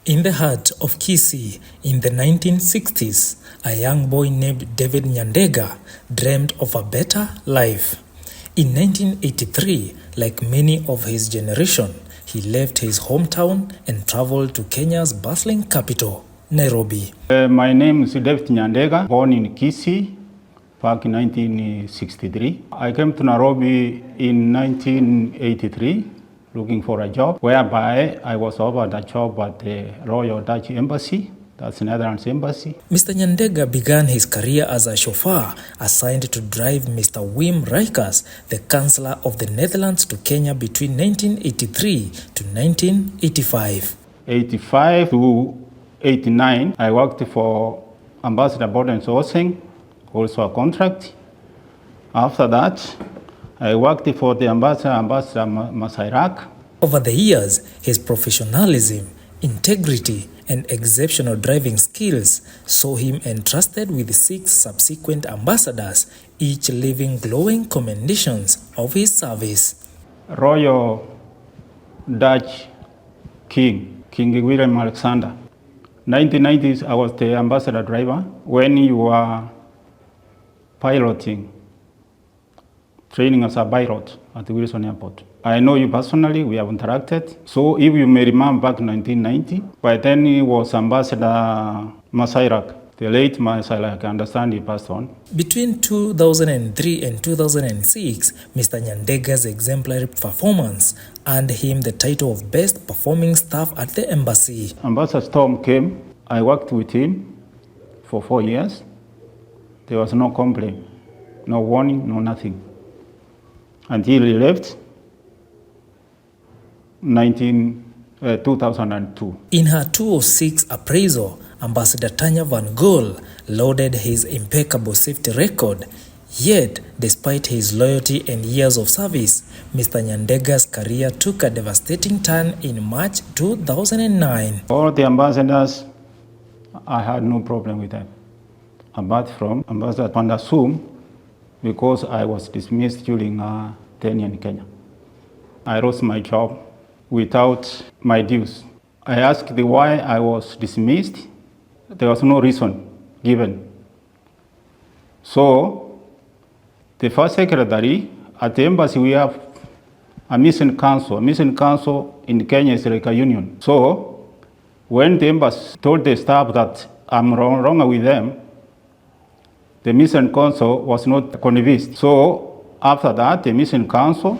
In the heart of Kisii in the 1960s, a young boy named David Nyandega dreamed of a better life. In 1983, like many of his generation, he left his hometown and traveled to Kenya's bustling capital, Nairobi. My name is David Nyandega, born in Kisii back in 1963. I came to Nairobi in 1983 looking for a job, whereby I was offered a job at the Royal Dutch Embassy, that's the Netherlands Embassy. Mr. Nyandega began his career as a chauffeur assigned to drive Mr. Wim Rijkers, the Chancellor of the Netherlands, to Kenya between 1983 to 1985. 85 to 89, I worked for Ambassador Borden Sourcing, also a contract. After that, I worked for the Ambassador Masairak. Over the years, his professionalism, integrity, and exceptional driving skills saw him entrusted with 6 subsequent ambassadors, each leaving glowing commendations of his service. Royal Dutch King Willem-Alexander. 1990s, I was the ambassador driver. When you were piloting, training as a pilot at the Wilson Airport. I know you personally, we have interacted. So if you may remember back in 1990, by then he was Ambassador Masairak, the late Masairak, I understand he passed on. Between 2003 and 2006, Mr. Nyandega's exemplary performance earned him the title of Best Performing Staff at the Embassy. Ambassador Storm came, I worked with him for 4 years. There was no complaint, no warning, no nothing. Until he left 2002. In her 2006 appraisal, Ambassador Tanya Van Gogh lauded his impeccable safety record. Yet, despite his loyalty and years of service, Mr. Nyandega's career took a devastating turn in March 2009. All the ambassadors, I had no problem with them. Apart from Ambassador Pandasum, because I was dismissed during tenure in Kenya. I lost my job without my dues. I asked why I was dismissed. There was no reason given. So, the first secretary at the embassy, we have a mission council. A mission council in Kenya is like a union. So, when the embassy told the staff that I'm wrong with them, the mission council was not convinced. So after that, the mission council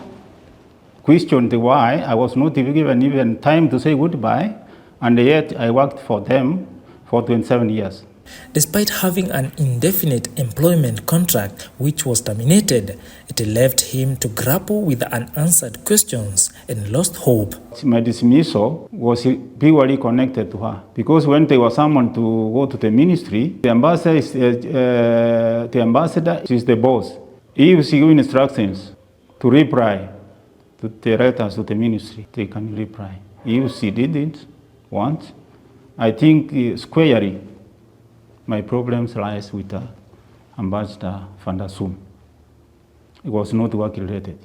questioned why I was not given even time to say goodbye, and yet I worked for them for 27 years. Despite having an indefinite employment contract which was terminated, it left him to grapple with unanswered questions and lost hope. My dismissal was purely connected to her, because when there was someone to go to the ministry, the ambassador is the boss. If she gives instructions to reply to the letters to the ministry, they can reply. If she didn't want, I think squarely, my problems lies with Ambassador Fandasum. It was not work-related.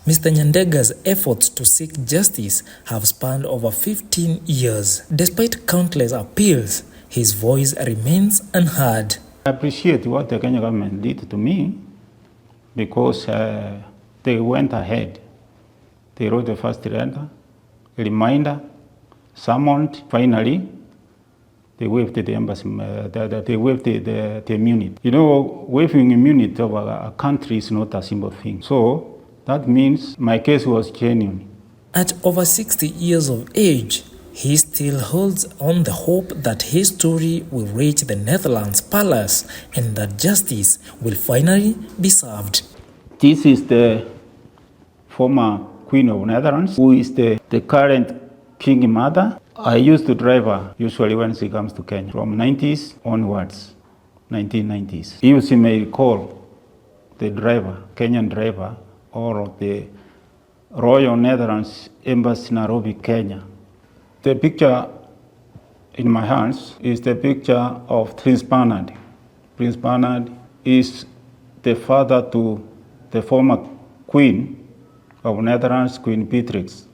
Mr. Nyandega's efforts to seek justice have spanned over 15 years. Despite countless appeals, his voice remains unheard. I appreciate what the Kenya government did to me, because they went ahead. They wrote the first letter, a reminder, summoned, finally, they waived the embassy, they waived the immunity. You know, waiving immunity of a country is not a simple thing. So that means my case was genuine. At over 60 years of age, he still holds on the hope that his story will reach the Netherlands Palace and that justice will finally be served. This is the former Queen of Netherlands, who is the current King Mother. I used to drive her usually when she comes to Kenya from 90s onwards, 1990s. If she may recall, the driver, Kenyan driver, or the Royal Netherlands Embassy, Nairobi, Kenya. The picture in my hands is the picture of Prince Bernard. Prince Bernard is the father to the former Queen of Netherlands, Queen Beatrix,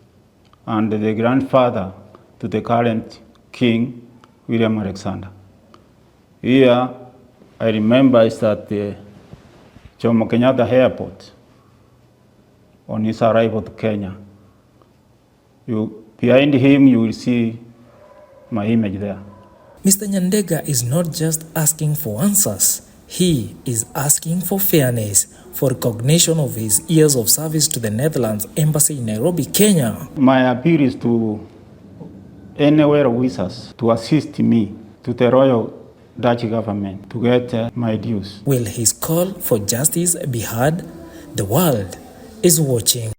and the grandfather to the current King Willem-Alexander. Here, I remember it's at the Jomo Kenyatta Airport on his arrival to Kenya. Behind him, you will see my image there. Mr. Nyandega is not just asking for answers. He is asking for fairness, for recognition of his years of service to the Netherlands Embassy in Nairobi, Kenya. My appeal is to any well-wishers to assist me to the Royal Dutch government to get my dues. Will his call for justice be heard? The world is watching.